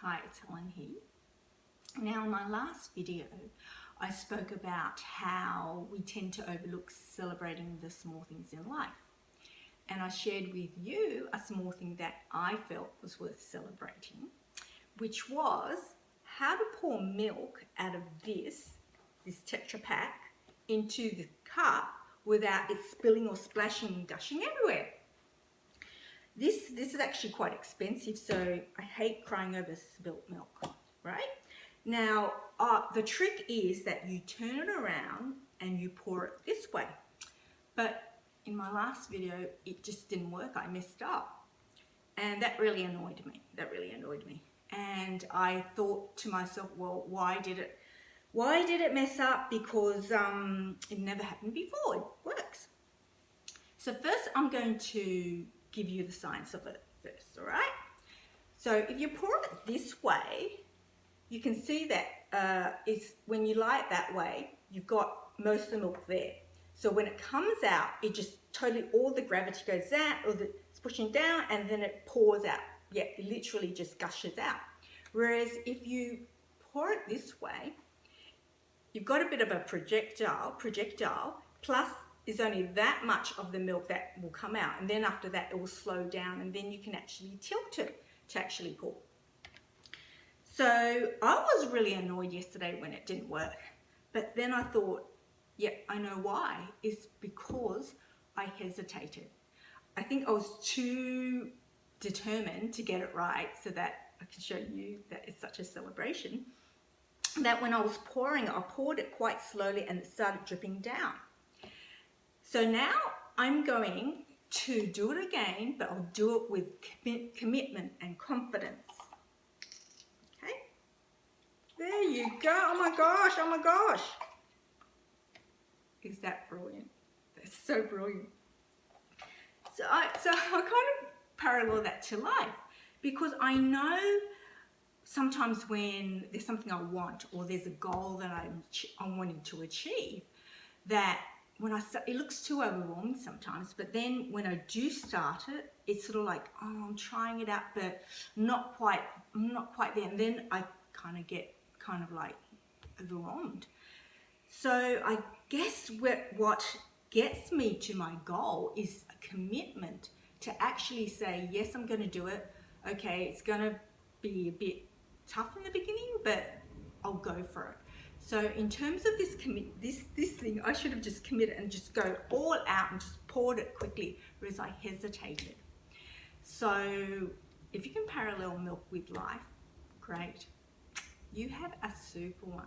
Hi, it's Helen here. Now, in my last video, I spoke about how we tend to overlook celebrating the small things in life. And I shared with you a small thing that I felt was worth celebrating, which was how to pour milk out of this tetra pack into the cup without it spilling or splashing and gushing everywhere. This is actually quite expensive, so I hate crying over spilt milk, right? Now, the trick is that you turn it around and you pour it this way. But in my last video, it just didn't work. I messed up. And that really annoyed me. And I thought to myself, well, why did it mess up? Because it never happened before. It works. So first, I'm going to give you the science of it first, all right? So if you pour it this way, you can see that when you lie it that way, you've got most of the milk there. So when it comes out, it just totally, all the gravity goes out, or it's pushing down, and then it pours out. Yeah, it literally just gushes out. Whereas if you pour it this way, you've got a bit of a projectile, plus is only that much of the milk that will come out, and then after that it will slow down, and then you can actually tilt it to actually pour. So I was really annoyed yesterday when it didn't work, but then I thought, yeah, I know why. It's because I hesitated. I think I was too determined to get it right so that I can show you that it's such a celebration, that when I was pouring it, I poured it quite slowly and it started dripping down. So now I'm going to do it again, but I'll do it with commitment and confidence. Okay? There you go. Oh my gosh. Is that brilliant? That's so brilliant. So I kind of parallel that to life, because I know sometimes when there's something I want, or there's a goal that I'm wanting to achieve, that when I start, it looks too overwhelming sometimes, but then when I do start it, it's sort of like, oh, I'm trying it out, but I'm not quite there. And then I kind of get like overwhelmed. So I guess what gets me to my goal is a commitment to actually say, yes, I'm going to do it. Okay, it's going to be a bit tough in the beginning, but I'll go for it. So in terms of this thing, I should have just committed and just go all out and just poured it quickly, whereas I hesitated. So if you can parallel milk with life, great. You have a super one.